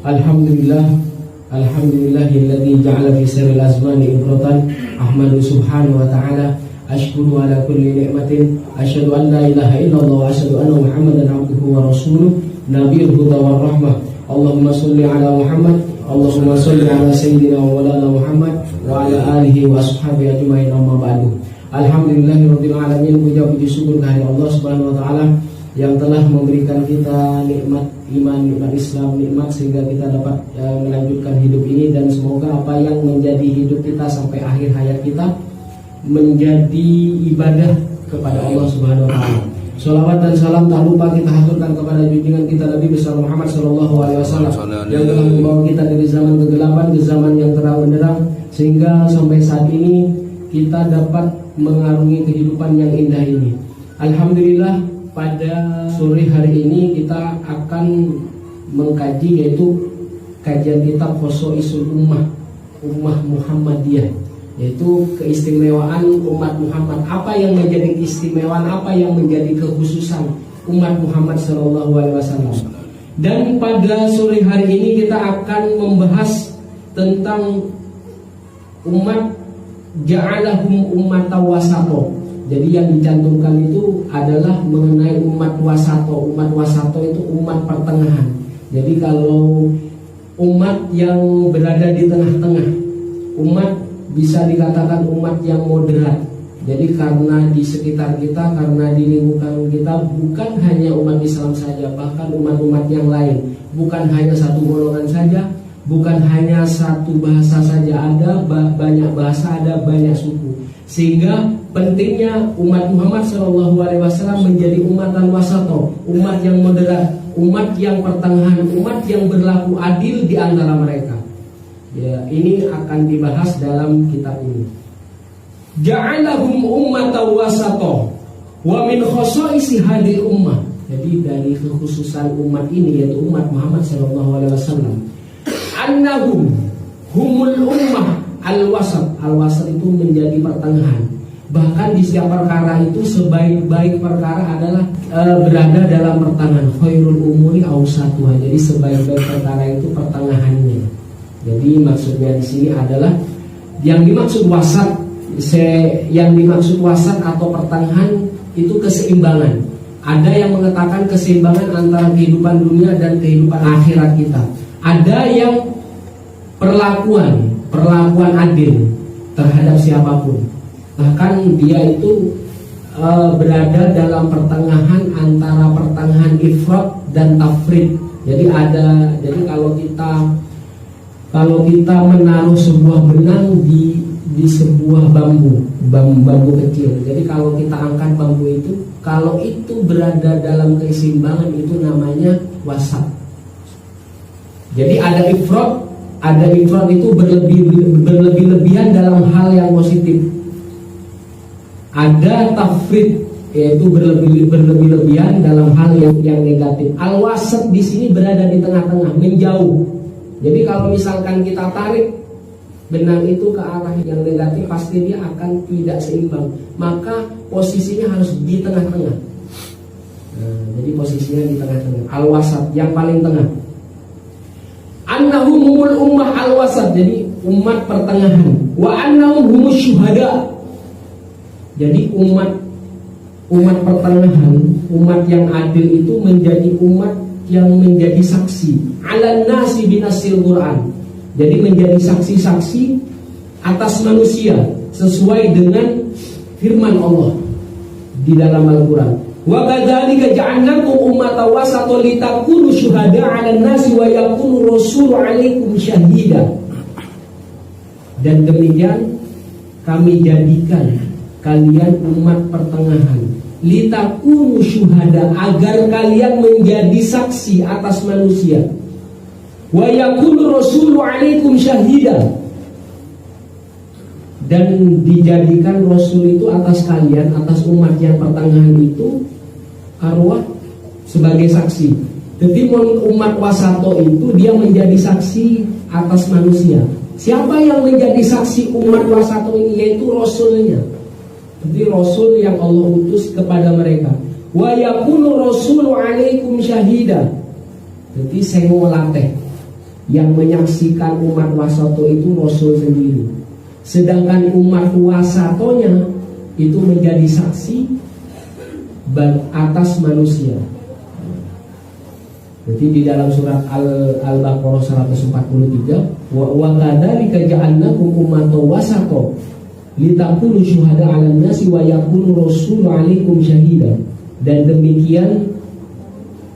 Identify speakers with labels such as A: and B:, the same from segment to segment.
A: Alhamdulillahilladzi ja'ala fi sirril azmani ibratan. Ahmadu subhanahu wa ta'ala, ashkuru ala kulli ni'matin, asyhadu an la ilaha illallah wa asyhadu anna Muhammadan abduhu wa rasuluh, nabiyul huda war rahmah. Allahumma sholli ala Muhammad, Allahumma sholli ala sayyidina wa maulana Muhammad wa ala alihi wa ashabihi ajmain, amma ba'du. Alhamdulillahirabbil alamin, puji syukur kehadirat Allah Subhanahu wa taala yang telah memberikan kita nikmat iman, nikmat Islam, nikmat sehingga kita dapat melanjutkan hidup ini, dan semoga apa yang menjadi hidup kita sampai akhir hayat kita menjadi ibadah kepada Allah Subhanahu wa taala. Sholawat dan salam tak lupa kita haturkan kepada junjungan kita Nabi besar Muhammad sallallahu alaihi wasallam yang telah membawa kita dari zaman kegelapan ke zaman yang terang benderang, sehingga sampai saat ini kita dapat mengarungi kehidupan yang indah ini. Alhamdulillah, pada sore hari ini kita akan mengkaji yaitu kajian kitab Khosoisul Ummah Muhammadiyah, yaitu keistimewaan umat Muhammad. Apa yang menjadi keistimewaan, apa yang menjadi kekhususan umat Muhammad sallallahu alaihi wasallam. Dan pada sore hari ini kita akan membahas tentang umat ja'alahum ummatan wasato. Jadi yang dicantumkan itu adalah mengenai umat wasato. Umat wasato itu umat pertengahan. Jadi kalau umat yang berada di tengah-tengah, umat bisa dikatakan umat yang moderat. Jadi karena di sekitar kita, karena di lingkungan kita bukan hanya umat Islam saja, bahkan umat-umat yang lain. Bukan hanya satu golongan saja, bukan hanya satu bahasa saja, ada banyak bahasa, ada banyak suku. Sehingga pentingnya umat Muhammad SAW menjadi umatan wasato, umat yang moderat, umat yang pertengahan, umat yang berlaku adil di antara mereka. Ya, ini akan dibahas dalam kitab ini. Ja'alahum ummatan wasato wa min khosoisi hadil ummah. Jadi dari kekhususan umat ini, yaitu umat Muhammad SAW, annahum humul ummah al-wasat. Al-wasat itu menjadi pertengahan. Bahkan di setiap perkara itu sebaik-baik perkara adalah berada dalam pertengahan. Khairul umuri awsatuha. Jadi sebaik-baik perkara itu pertengahannya. Jadi maksudnya di sini adalah yang dimaksud wasat, atau pertengahan itu keseimbangan. Ada yang mengatakan keseimbangan antara kehidupan dunia dan kehidupan akhirat kita. Ada yang perlakuan adil terhadap siapapun. Bahkan dia itu berada dalam pertengahan antara pertengahan ifrat dan tafrid. Jadi kalau kita menaruh sebuah benang di sebuah bambu kecil. Jadi kalau kita angkat bambu itu, kalau itu berada dalam keseimbangan, itu namanya wasat. Jadi ada ifrat itu berlebih-lebihan dalam hal yang positif. Ada tafrid, yaitu berlebih-lebihan dalam hal yang negatif. Al-wasat di sini berada di tengah-tengah, menjauh. Jadi kalau misalkan kita tarik benang itu ke arah yang negatif, pasti dia akan tidak seimbang. Maka posisinya harus di tengah-tengah. Jadi posisinya di tengah-tengah. Al-wasat, yang paling tengah. Annahum humul ummah al-wasat, jadi umat pertengahan. Wa annahum humus syuhada. Jadi umat pertengahan, umat yang adil itu menjadi umat yang menjadi saksi ala nasi binasil Quran. Jadi menjadi saksi-saksi atas manusia sesuai dengan firman Allah di dalam Al-Quran. Wa kadzalika ja'alnakum ummatan wasatan litakunu syuhada 'alan nasi wa yakunu rasulu 'alaikum syahida. Dan demikian kami jadikan kalian umat pertengahan, litakunu syuhada, agar kalian menjadi saksi atas manusia. Wa yakunu rasulu 'alaikum syahida, dan dijadikan Rasul itu atas kalian, atas umat yang pertengahan itu, arwah sebagai saksi. Jadi umat wasato itu dia menjadi saksi atas manusia. Siapa yang menjadi saksi umat wasato ini? Yaitu Rasulnya. Jadi Rasul yang Allah utus kepada mereka. Wa yakunu rasulu 'alaikum syahida. Jadi saya mau melatih. Yang menyaksikan umat wasato itu Rasul sendiri. Sedangkan umat wasatonya itu menjadi saksi atas manusia. Jadi di dalam surat Al-Baqarah 143, wa kadzalika ja'alnakum ummatan wasata litakunu syuhada 'alan nasi wa yakunu rasulu 'alaikum syahida. Dan demikian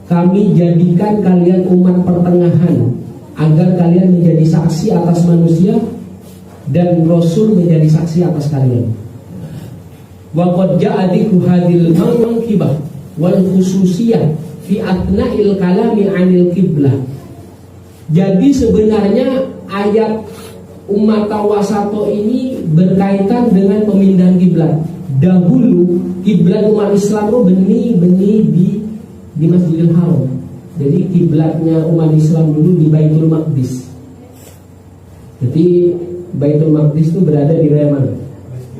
A: kami jadikan kalian umat pertengahan agar kalian menjadi saksi atas manusia dan Rasul menjadi saksi atas kalian. Wa qad ja'a dzikru hadhil manqibah wal khususiyah fi atna'il kalami 'anil qiblah. Jadi sebenarnya ayat umat wasato ini berkaitan dengan pemindahan kiblat. Dahulu kiblat umat Islam itu benih di Masjidil Haram. Jadi kiblatnya umat Islam dulu di Baitul Maqdis. Jadi Baitul Maqdis itu berada di wilayah mana?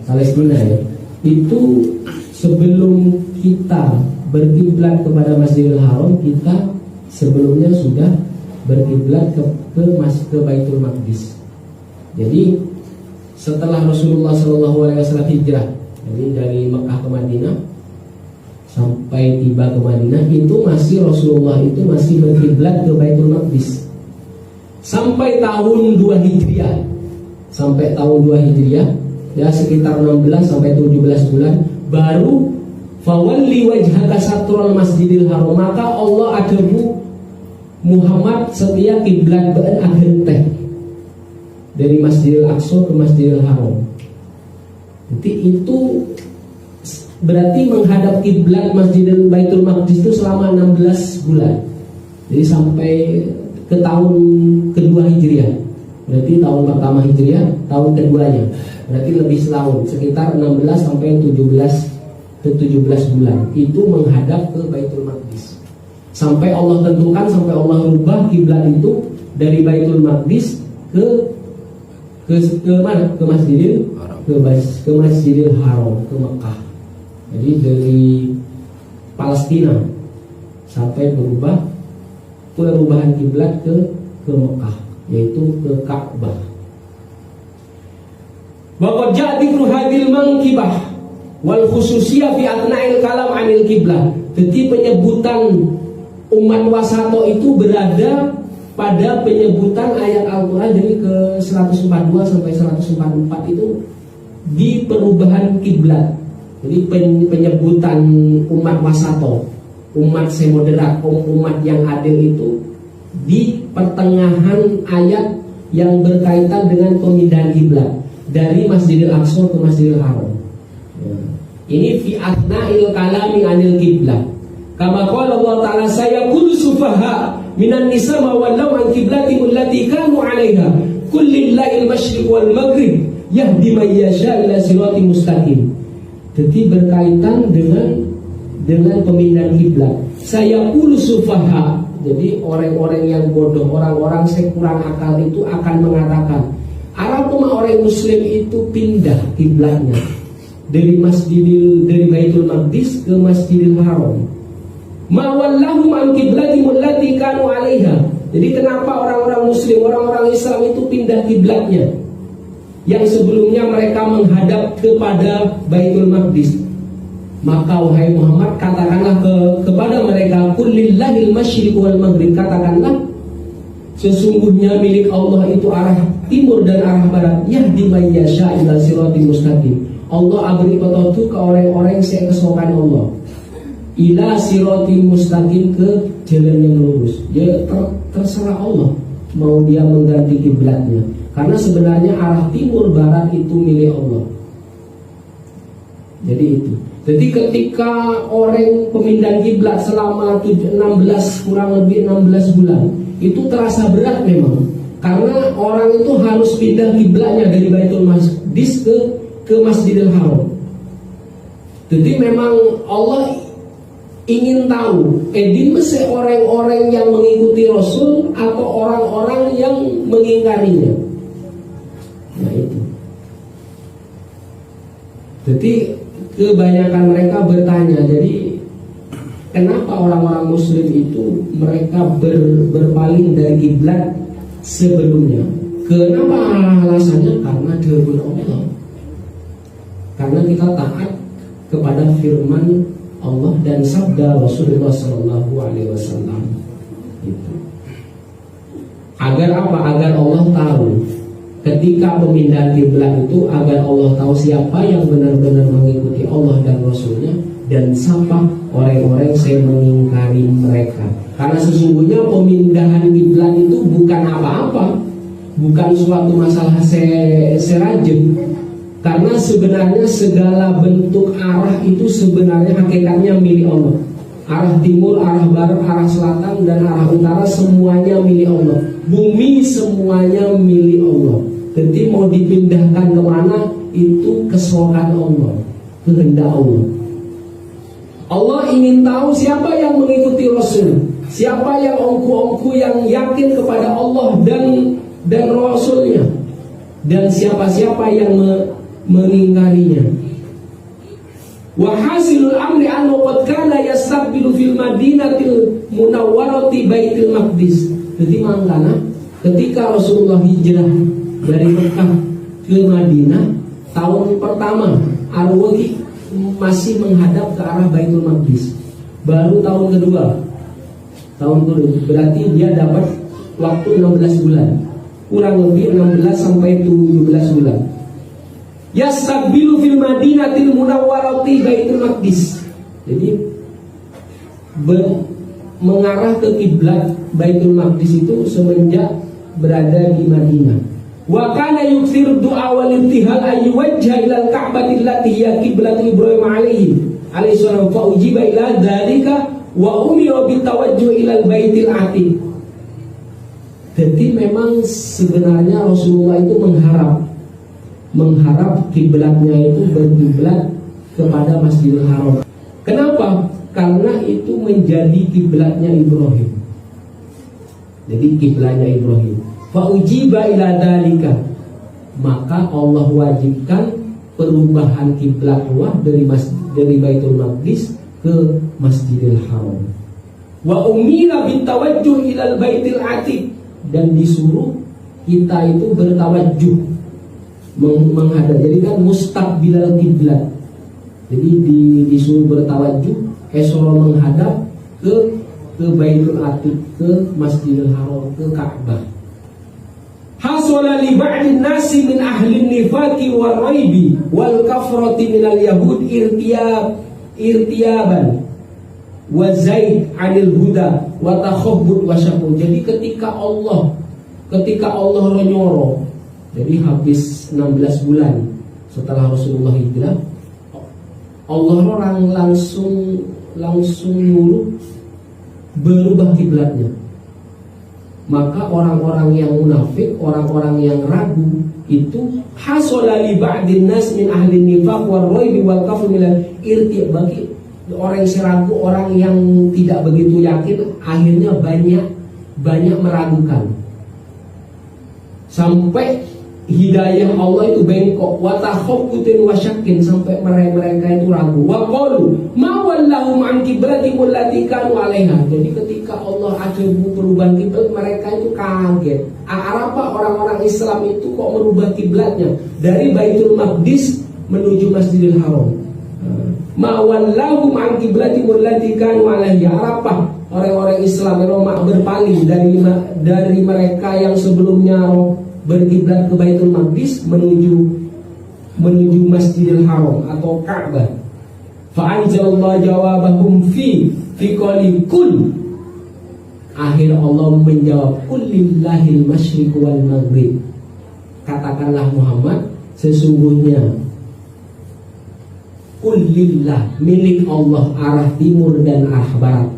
A: Palestina ya. Itu sebelum kita berkiblat kepada Masjidil Haram, kita sebelumnya sudah berkiblat ke Baitul Maqdis. Jadi setelah Rasulullah SAW hijrah, jadi dari Mekah ke Madinah sampai tiba ke Madinah, itu Rasulullah itu masih berkiblat ke Baitul Maqdis sampai tahun 2 Hijriah. Sampai tahun 2 Hijriah ya, sekitar 16 sampai 17 bulan, baru fawalli wajhaka satrul Masjidil Haram, maka Allah adamu Muhammad setia kiblat agenteh dari Masjidil Aqsa ke Masjidil Haram. Jadi itu berarti menghadap kiblat Masjidil Baitul Maqdis itu selama 16 bulan. Jadi sampai ke tahun kedua Hijriah. Berarti tahun pertama Hijriah, tahun keduanya. Berarti lebih setahun, sekitar 16 sampai 17 bulan. Itu menghadap ke Baitul Maqdis. Sampai Allah tentukan, sampai Allah rubah kiblat itu dari Baitul Maqdis ke mana? Ke Masjidil Haram, ke Mekah. Jadi dari Palestina sampai berubah perubahan kiblat ke Mekah, yaitu ke Ka'bah. Wa qad dzikru hadil manqibah wal khususiyah fi atna'il kalam 'anil kiblah. Jadi penyebutan umat wasato itu berada pada penyebutan ayat Al-Quran, jadi ke 142 sampai 144 itu di perubahan kiblat. Jadi penyebutan umat wasato, umat semoderat, umat yang adil itu di pertengahan ayat yang berkaitan dengan pemindahan kiblat dari Masjidil Aqsa ke Masjidil Haram. Ini fi atna'il kalami 'anil kiblah. Kama qala Allah Ta'ala, sayaqulu sufaha minan nisa ma wallau an qiblatihim allati kanu 'alaiha qul lillahi al-masyriq wal maghrib yahdi man yasha ila siratin mustaqim. Jadi berkaitan dengan pemindahan kiblat. Sayaqulu sufaha, jadi orang-orang yang bodoh, orang-orang sekurang akal itu akan mengatakan, orang muslim itu pindah kiblatnya dari Baitul Maqdis ke Masjidil Haram. Ma wallahum an qiblatihim allati kanu 'alaiha. Jadi kenapa orang-orang muslim, orang-orang Islam itu pindah kiblatnya yang sebelumnya mereka menghadap kepada Baitul Maqdis? Maka wahai Muhammad, katakanlah kepada mereka, qul lillahil masyriq wal maghrib, katakanlah sesungguhnya milik Allah itu arah timur dan arah barat, yahdi may yasha ila siratal mustaqim. Allah beri petunjuk ke orang-orang yang kesukaan Allah, ila siratal mustaqim, ke jalan yang lurus. Ya terserah Allah mau dia mengganti kiblatnya, karena sebenarnya arah timur barat itu milik Allah. Jadi itu. Jadi ketika orang pemindahan kiblat selama 16 kurang lebih 16 bulan itu terasa berat memang, karena orang itu harus pindah kiblatnya dari Baitul Maqdis ke Masjidil Haram. Jadi memang Allah ingin tahu, edin mesti orang-orang yang mengikuti Rasul atau orang-orang yang mengingkarinya. Nah itu. Jadi kebanyakan mereka bertanya, jadi kenapa orang-orang Muslim itu mereka berpaling dari kiblat sebelumnya. Kenapa alasannya? Karena dihubungi Allah. Karena kita taat kepada firman Allah dan sabda Rasulullah Shallallahu Alaihi Wasallam. Gitu. Agar apa? Agar Allah tahu ketika pemindahan kiblat itu, agar Allah tahu siapa yang benar-benar mengikuti Allah dan Rasulnya, dan siapa orang-orang yang mengingkari mereka. Karena sesungguhnya pemindahan kiblat itu bukan apa-apa, bukan suatu masalah serajem. Karena sebenarnya segala bentuk arah itu sebenarnya hakikatnya milik Allah. Arah timur, arah barat, arah selatan, dan arah utara semuanya milik Allah. Bumi semuanya milik Allah. Jadi mau dipindahkan kemana itu kesukaan Allah, kehendak Allah. Allah ingin tahu siapa yang mengikuti Rasul, siapa yang ongku-ongku yang yakin kepada Allah dan Rasulnya, dan siapa-siapa yang mengingkarinya. Wa hasilul amri annahu qad kana yastaqbilu fil madinatil munawwarati baitul maqdis. Jadi makanya ketika Rasulullah hijrah dari Mekah ke Madinah tahun pertama, Arwah masih menghadap ke arah Baitul Maqdis. Baru tahun kedua berarti dia dapat waktu 16 bulan, kurang lebih 16 sampai 17 bulan. Yastaqbilu fil madinatil munawwarati Baitul Maqdis. Jadi mengarah ke kiblat Baitul Maqdis itu semenjak berada di Madinah. Wa kana yukthir du'a wal intihal ay yuwajjaha ila al-ka'bati allati hiya qiblatu Ibrahim alaihi salam fa ujiba ila dzalika wa umira bitawajjuh ila al-baitil atiq. Jadi memang sebenarnya Rasulullah itu mengharap kiblatnya itu berkiblat kepada Masjidil Haram. Kenapa? Karena itu menjadi kiblatnya Ibrahim. Jadi kiblatnya Ibrahim. Fa ujiba ila dalika, maka Allah wajibkan perubahan kiblat dari Baitul Maqdis ke Masjidil Haram. Wa umira bitawajjuh ila al-baitil atiq, dan disuruh kita itu bertawajjuh menghadap. Jadi kan mustaqbilal kiblat. Jadi disuruh bertawajjuh, esoro menghadap ke Baitul Atiq, ke Masjidil Haram, ke Ka'bah. Hasala li ba'din nasi min ahli nifaqi wal raibi wal kafrati minal yahud irtiyaban wa zaid 'anil huda wa takhabbut wa syaqu. Jadi ketika Allah nyoro, jadi habis 16 bulan setelah Rasulullah hijrah, Allah orang langsung nyuruh berubah kiblatnya. Maka orang-orang yang munafik, orang-orang yang ragu itu hasala li ba'din nas min ahli nifaq war raib wal kafr min irti, bagi orang yang ragu, orang yang tidak begitu yakin, akhirnya banyak meragukan. Sampai hidayah Allah itu bengkok, wa takhaffutin wa syakkin, sampai mereka itu ragu. Wa qalu ma wallahu an qiblatihim allati kanu 'alaiha. Jadi ketika Allah akhirnya perubahan kiblat, mereka itu kaget. Apa orang-orang Islam itu kok merubah kiblatnya dari Baitul Maqdis menuju Masjidil Haram? Ma wallahu an qiblatihim allati kanu 'alaiha. Apa orang-orang Islam yang berpaling dari mereka yang sebelumnya berkiblat ke Baitul Maqdis menuju Masjidil Haram atau Ka'bah. Fa anzalallahu jawabahum fi qali kul. Akhir Allah menjawab, qul lillahil masyriq wal maghrib. Katakanlah Muhammad, sesungguhnya qul lillah, milik Allah arah timur dan arah barat.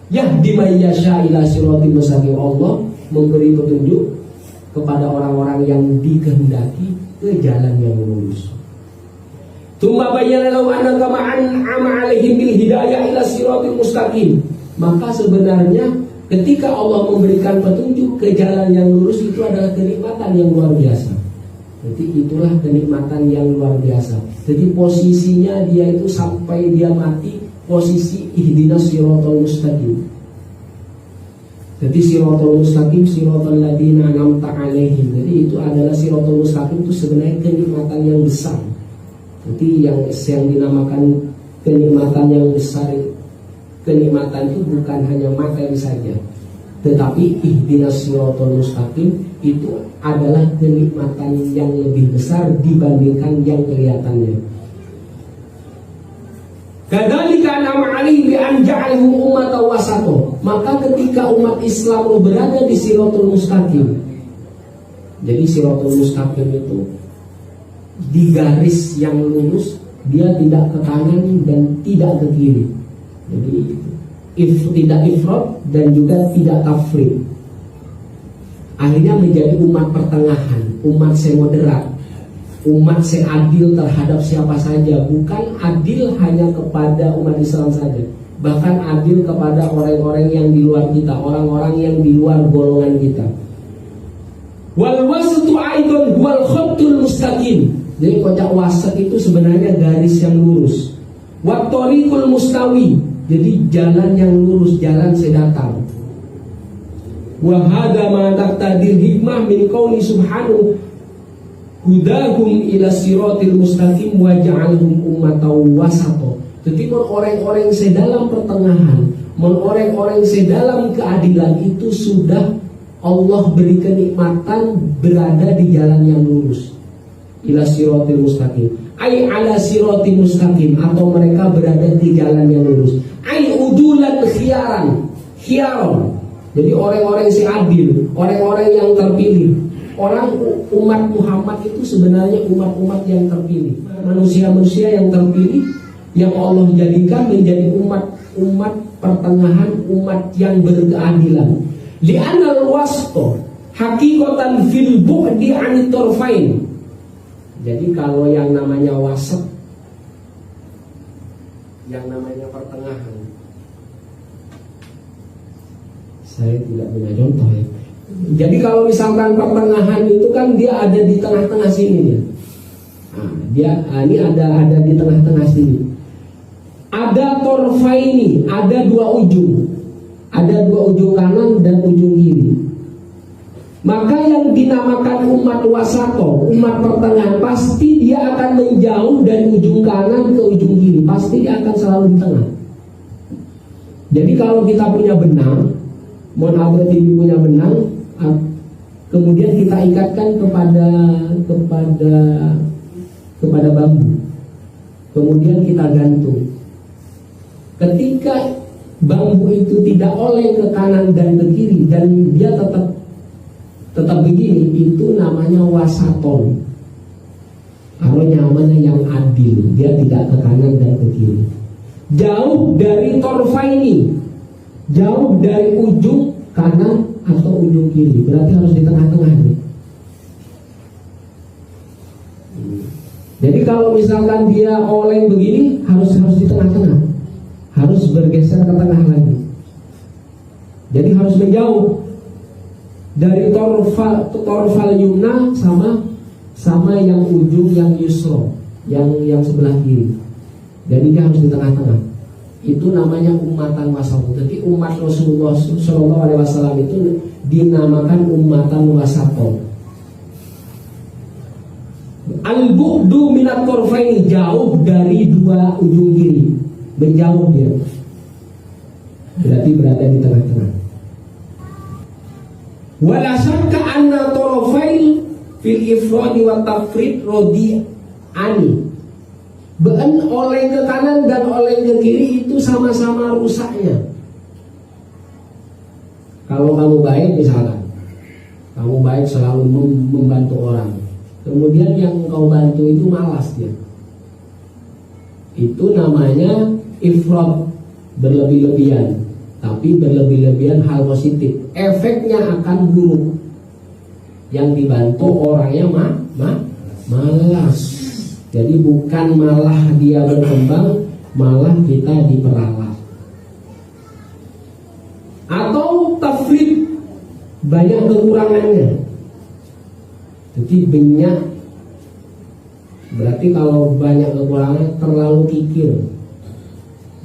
A: Yahdi may yasha ila siratal mustaqim. Allah memberi petunjuk kepada orang-orang yang dikehendaki ke jalan yang lurus. Tsumma bayyana lahu anna kama an'ama 'alaihim bil hidayah ila siratal mustaqim. Maka sebenarnya ketika Allah memberikan petunjuk ke jalan yang lurus itu adalah kenikmatan yang luar biasa. Jadi itulah kenikmatan yang luar biasa. Jadi posisinya dia itu sampai dia mati posisi ihdinas siratal mustaqim. Jadi siratal mustaqim siratal ladzina an'amta 'alaihim. Jadi itu adalah siratal mustaqim itu sebenarnya kenikmatan yang besar. Jadi yang dinamakan kenikmatan yang besar, kenikmatan itu bukan hanya materi saja, tetapi ihdinas siratal mustaqim itu adalah kenikmatan yang lebih besar dibandingkan yang kelihatannya. Kadzalika an'ama 'alaihim bi an ja'alahum ummatan wasata. Maka ketika umat Islam berada di siratal mustaqim, jadi siratal mustaqim itu di garis yang lurus, dia tidak ke kanan dan tidak ke kiri. Jadi tidak ifrat dan juga tidak tafrit. Akhirnya menjadi umat pertengahan, umat semoderat, umat seadil terhadap siapa saja. Bukan adil hanya kepada umat Islam saja, bahkan adil kepada orang-orang yang di luar kita, orang-orang yang di luar golongan kita. Wal wasatu aidon wal khattul mustaqim. Jadi kocak wasat itu sebenarnya garis yang lurus. Wat tariqul mustawi. Jadi jalan yang lurus, jalan sedatar. Wa hadza ma taqtadir hikmah min qauli subhanahu hudahum ila siratil mustaqim wa ja'alhum ummatan wasata. Jadi orang-orang sedalam pertengahan, orang-orang sedalam keadilan itu sudah Allah beri kenikmatan berada di jalan yang lurus. Ila siratil mustaqim, ai ala siratil mustaqim, atau mereka berada di jalan yang lurus. Ai udulan khiyaran. Jadi orang-orang yang adil, orang-orang yang terpilih. Orang umat Muhammad itu sebenarnya umat-umat yang terpilih, manusia-manusia yang terpilih, yang Allah jadikan menjadi umat pertengahan, umat yang berkeadilan. Li'anal wasto hakikatan fil bu'di 'anit tarfain. Jadi kalau yang namanya wasat, yang namanya pertengahan, saya tidak punya contoh ya. Jadi kalau misalkan pertengahan itu kan dia ada di tengah-tengah sini ya. Ini ada di tengah-tengah sini. Ada torfaini, ada dua ujung. Ada dua ujung kanan dan ujung kiri. Maka yang dinamakan umat wasato, umat pertengahan, pasti dia akan menjauh dari ujung kanan ke ujung kiri. Pasti dia akan selalu di tengah. Jadi kalau kita punya benang, Monabel TV punya benang, kemudian kita ikatkan kepada bambu, kemudian kita gantung. Ketika bambu itu tidak oleng ke kanan dan ke kiri dan dia tetap begini, itu namanya wasaton. Kalau nyamannya yang adil, dia tidak ke kanan dan ke kiri. Jauh dari torfaini, jauh dari ujung kanan atau ujung kiri, berarti harus di tengah-tengah nih. Jadi kalau misalkan dia oleng begini, harus di tengah-tengah, harus bergeser ke tengah lagi. Jadi harus menjauh dari torfal yumna sama yang ujung yang yusro, yang sebelah kiri. Jadi dia harus di tengah-tengah. Itu namanya umatan wasat. Jadi umat Rasulullah SAW itu dinamakan umatan wasaton. Al-bu'du minat torfaini, jauh dari dua ujung kiri, menjauh dia. Berarti berada di tengah-tengah. Wala syakka anna tarafail fil ifradi wa tafrid rodi'ani. Ben oleh ke kanan dan oleh ke kiri itu sama-sama rusaknya. Kalau kamu baik misalkan, kamu baik selalu membantu orang, kemudian yang kau bantu itu malas dia, itu namanya ifrat, berlebih-lebihan. Tapi berlebih-lebihan hal positif, efeknya akan buruk. Yang dibantu orangnya malas. Jadi bukan malah dia berkembang, malah kita diperalat. Atau tafrid, banyak kekurangannya. Jadi banyak, berarti kalau banyak kekurangan, terlalu kikir.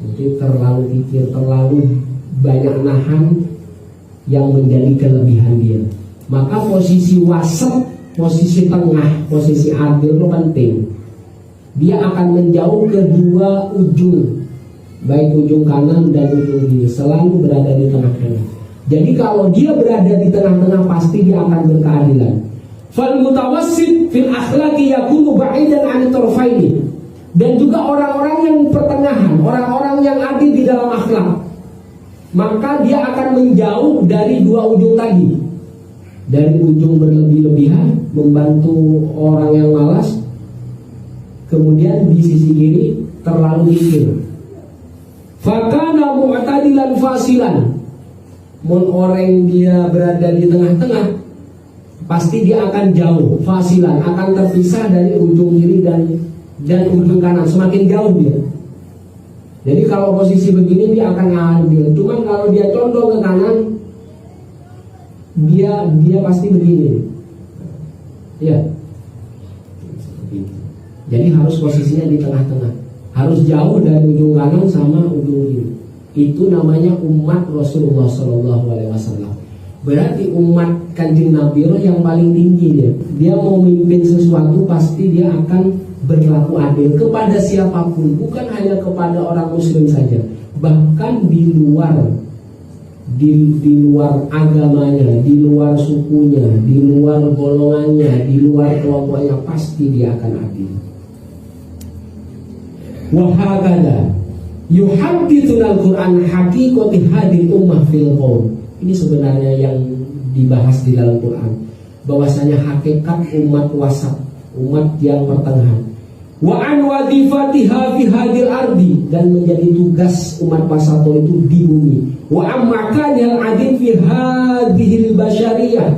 A: Jadi terlalu kikir, terlalu banyak nahan, yang menjadi kelebihan dia. Maka posisi wasat, posisi tengah, posisi adil itu penting. Dia akan menjauh kedua ujung, baik ujung kanan dan ujung kiri, selalu berada di tengah-tengah. Jadi kalau dia berada di tengah-tengah pasti dia akan berkeadilan. Fal mutawassit fil akhlaqi yakunu ba'idan 'an tarfaini. Dan juga orang-orang yang pertengahan, orang-orang yang adil di dalam akhlak, maka dia akan menjauh dari dua ujung tadi. Dari ujung berlebih-lebihan membantu orang yang malas, kemudian di sisi kiri terlalu mikir. Fakana mu'tadilan fasilan. Mun orang dia berada di tengah-tengah, pasti dia akan jauh, fasilan, akan terpisah dari ujung kiri dan ujung kanan, semakin jauh dia. Jadi kalau posisi begini dia akan adil. Cuman kalau dia condong ke kanan, dia pasti begini. Ya. Jadi harus posisinya di tengah-tengah. Harus jauh dari ujung kanan sama ujung kiri. Itu namanya umat Rasulullah SAW. Berarti umat Kanjeng Nabi yang paling tinggi dia. Dia mau memimpin sesuatu pasti dia akan berlaku adil kepada siapapun, bukan hanya kepada orang muslim saja. Bahkan di luar agamanya, di luar sukunya, di luar golongannya, di luar kelompoknya, pasti dia akan adil. Wa hakada yuhadditsul Qur'an haqiqati hadil ummah fil qaul. Ini sebenarnya yang dibahas di dalam Quran, bahwasanya hakikat umat wasat, umat yang pertengahan. Wa an wadhifatiha fi hadil ardi, dan menjadi tugas umat wasato itu di bumi. Wa ammakanil adil fi hadhil basyariyah,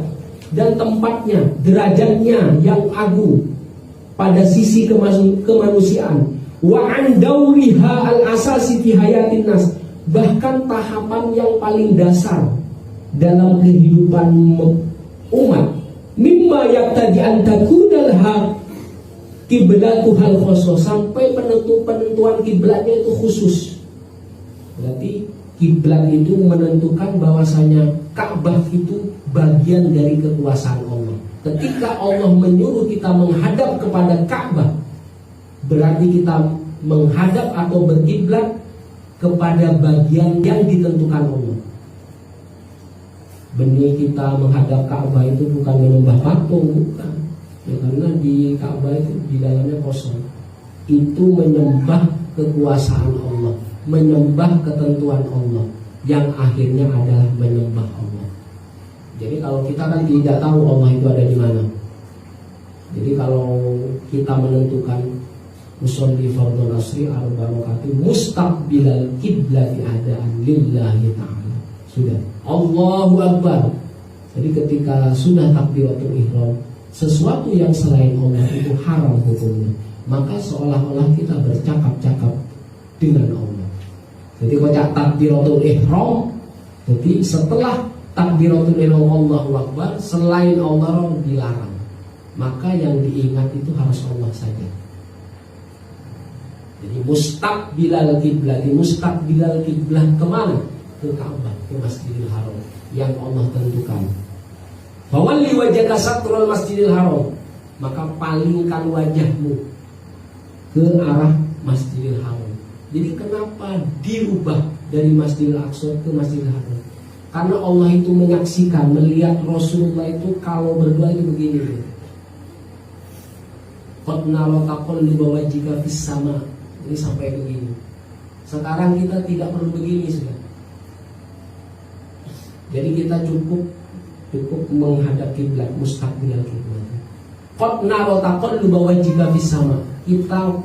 A: dan tempatnya, derajatnya yang agung pada sisi kemanusiaan. Wa an dauriha al asasi fi hayatin nas, bahkan tahapan yang paling dasar dalam kehidupan umat. Mimma yaqtadi an takunalha kiblatuhal khosoh, sampai penentuan kiblatnya itu khusus. Berarti kiblat itu menentukan bahwasanya Ka'bah itu bagian dari kekuasaan Allah. Ketika Allah menyuruh kita menghadap kepada Ka'bah, berarti kita menghadap atau berkiblat kepada bagian yang ditentukan Allah. Benih kita menghadap Ka'bah itu bukan menyembah patung, bukan. Ya, karena di Ka'bah itu di dalamnya kosong. Itu menyembah kekuasaan Allah, menyembah ketentuan Allah, yang akhirnya adalah menyembah Allah. Jadi kalau kita kan tidak tahu Allah itu ada di mana. Jadi kalau kita menentukan musolli fardhu asri arba rakaat mustaqbilal qiblati adaan lillahi ta'ala, sudah Allahu Akbar. Jadi ketika sudah takbiratul ihram, sesuatu yang selain Allah itu haram hukumnya, maka seolah-olah kita bercakap-cakap dengan Allah. Jadi kocak takbiratul ihram, jadi setelah takbiratul ihram Allahu Akbar, selain Allah dilarang. Maka yang diingat itu harus Allah saja. Jadi mustaqbilal kiblat kemana? Ke Ka'bah, ke Masjidil Haram yang Allah tentukan. Fawalli wajhaka satrul Masjidil Haram, maka palingkan wajahmu ke arah Masjidil Haram. Jadi kenapa dirubah dari Masjidil Aqsa ke Masjidil Haram? Karena Allah itu menyaksikan, melihat Rasulullah itu kalau berdoa itu begini. Qad nara taqalluba wajhika fis sama. Ini sampai begini. Sekarang kita tidak perlu begini sudah. Jadi kita cukup menghadap kiblat, mustaqbilal kiblat. Qad nara taqalluba wajhika fis sama. Kita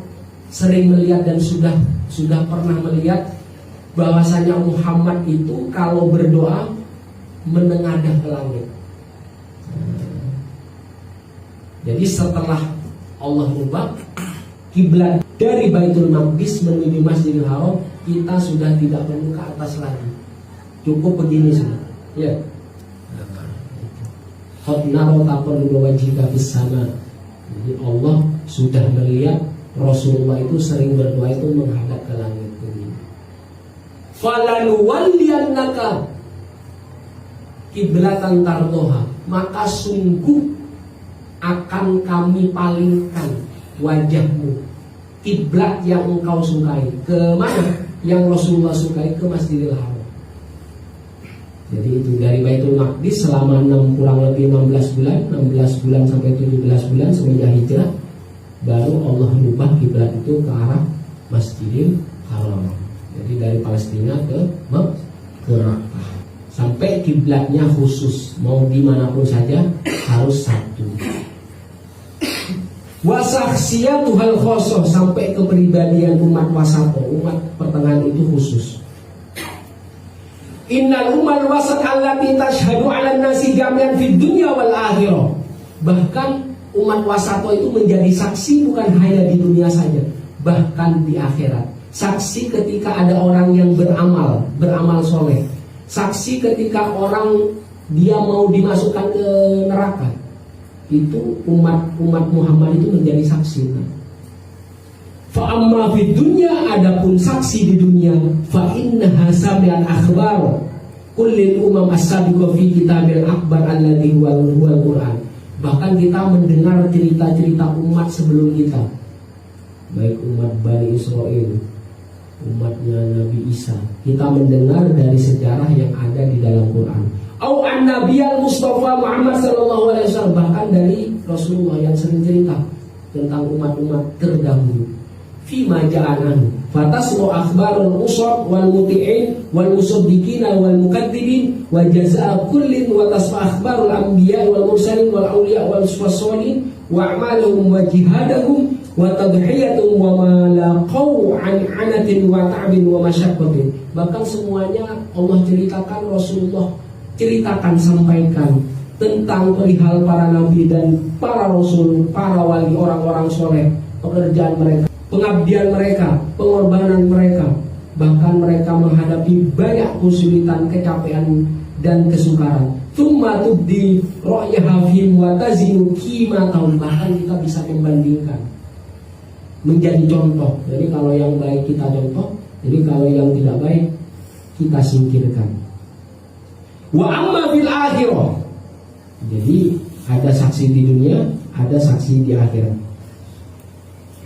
A: sering melihat dan sudah pernah melihat bahwasanya Muhammad itu kalau berdoa menengadah ke langit. Jadi setelah Allah rubah kiblat dari Baitul Maqdis menuju Masjidil Haram, kita sudah tidak perlu ke atas lagi. Cukup begini sudah. Ya. Qad nara taqalluba wajhika fis sama. Jadi Allah sudah melihat Rasulullah itu sering berdoa itu menghadap ke langit begini. Falanuwalliyannaka kiblatan tardoha, maka sungguh akan kami palingkan wajahmu, kiblat yang engkau sukai. Ke mana? Yang Rasulullah sukai, ke Masjidil Haram. Jadi itu dari Baitul Maqdis selama kurang lebih 16 bulan sampai 17 bulan semenjak hijrah, baru Allah ubah kiblat itu ke arah Masjidil Haram. Jadi dari Palestina ke Makkah. Sampai kiblatnya khusus, mau dimanapun saja harus satu. Wasakhsiyatuhal khosoh, sampai kepribadian umat wasato, umat pertengahan itu khusus. Innal umal wasat allati tashhadu 'alan nasi jami'an fid dunya wal akhirah. Bahkan umat wasato itu menjadi saksi bukan hanya di dunia saja, bahkan di akhirat. Saksi ketika ada orang yang beramal soleh. Saksi ketika orang dia mau dimasukkan ke neraka. Itu umat Muhammad itu menjadi saksi. Fa amma fid dunya, adapun saksi di dunia, fa innaha sami'al akhbar kullil umam as-sabiqah fi kitabil akbar alladhi huwal Quran. Bahkan kita mendengar cerita-cerita umat sebelum kita, baik umat Bani Israel, umatnya Nabi Isa. Kita mendengar dari sejarah yang ada di dalam Quran. Au an-nabiyal Mustafa Muhammad sallallahu alaihi wasallam, bahkan dari Rasulullah yang sering cerita tentang umat-umat terdahulu. Fi ma ja'anan fatasru akhbarul usab wal muti'in wal musaddiqin wal mukadzibin wa jazaa kullin wa tasfa akhbarul anbiya wal mursalin wal auliya wal salihin wa a'maluhum wa jihadahum wa tadhiyatuhum wa ma laqau an anatin wa ta'bin wa masyaqqatin. Bahkan semuanya Allah ceritakan, Rasulullah ceritakan, sampaikan tentang perihal para nabi dan para rasul, para wali, orang-orang soleh, pekerjaan mereka, pengabdian mereka, pengorbanan mereka. Bahkan mereka menghadapi banyak kesulitan, kecapean dan kesukaran. Tsumma tubdi ra'yaha fihim wa tazinu qimatahum. Bahkan kita bisa membandingkan, menjadi contoh. Jadi kalau yang baik kita contoh, jadi kalau yang tidak baik kita singkirkan. Wa amma fil akhirah, jadi ada saksi di dunia, ada saksi di akhirat.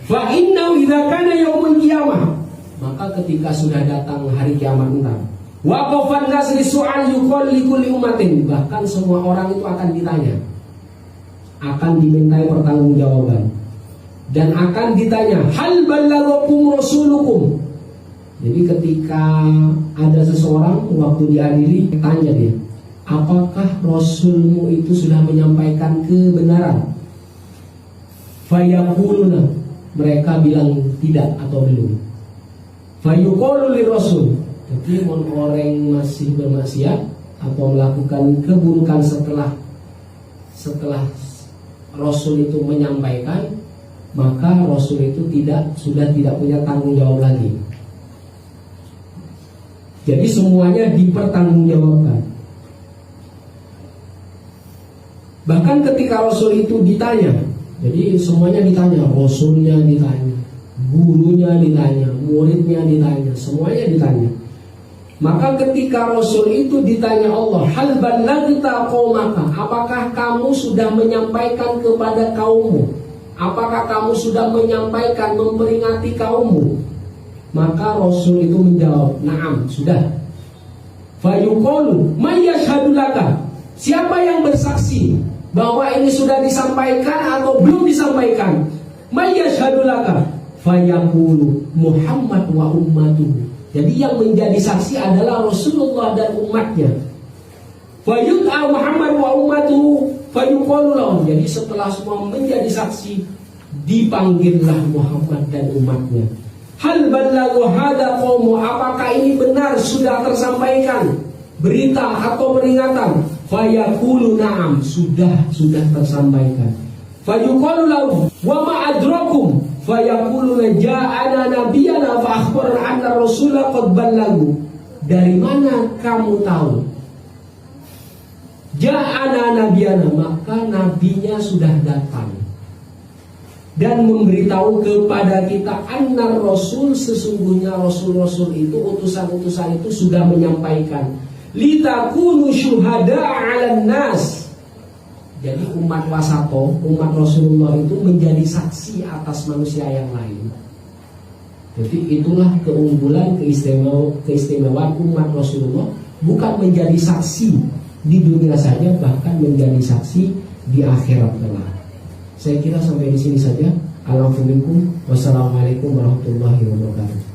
A: Fa innahu idza kana yaumul qiyamah, maka ketika sudah datang hari kiamat entar, waqafan nas li su'al yuqal li kulli ummatin, bahkan semua orang itu akan ditanya, akan dimintai pertanggungjawaban, dan akan ditanya hal ballaghakum rasulukum. Jadi ketika ada seseorang waktu diadili, tanya dia, apakah Rasulmu itu sudah menyampaikan kebenaran? Fayaquluna, mereka bilang tidak atau belum. Fayuqalu lirrasul, jadi orang masih bermaksiat atau melakukan keburukan setelah Rasul itu menyampaikan, maka Rasul itu sudah tidak punya tanggung jawab lagi. Jadi semuanya dipertanggungjawabkan. Bahkan ketika Rasul itu ditanya, jadi semuanya ditanya, Rasulnya ditanya, gurunya ditanya, muridnya ditanya, semuanya ditanya. Maka ketika Rasul itu ditanya Allah, hal ballaghta qaumaka, apakah kamu sudah menyampaikan kepada kaummu? Apakah kamu sudah menyampaikan, memperingati kaummu? Maka Rasul itu menjawab, na'am, sudah. Fayuqalu may yashhadu laka, siapa yang bersaksi bahwa ini sudah disampaikan atau belum disampaikan? May yashhadu laka, fayaqulu Muhammad wa ummatuhu. Jadi yang menjadi saksi adalah Rasulullah dan umatnya. Fayud'a Muhammad wa ummatuhu fayuqalu lahum. Jadi setelah semua menjadi saksi, dipanggillah Muhammad dan umatnya. Hal ballaghu hadza qaumu, apakah ini benar sudah tersampaikan berita atau peringatan? Fayaqulu na'am, sudah tersampaikan. Fayuqalu lahu wa ma adrakum, fayaquluna ja'ana nabiyyana fa akhbarana anna rasula qad ballaghu. Dari mana kamu tahu? Ja'ana nabiyyana, maka nabinya sudah datang dan memberitahu kepada kita anna rasul, sesungguhnya rasul-rasul itu, utusan-utusan itu sudah menyampaikan. litakunu syuhada'a 'alan nas. Jadi umat wasato, umat Rasulullah itu menjadi saksi atas manusia yang lain. Jadi itulah keunggulan, keistimewaan umat Rasulullah, bukan menjadi saksi di dunia saja, bahkan menjadi saksi di akhirat kelak. Saya kira sampai di sini saja. Wassalamualaikum warahmatullahi wabarakatuh.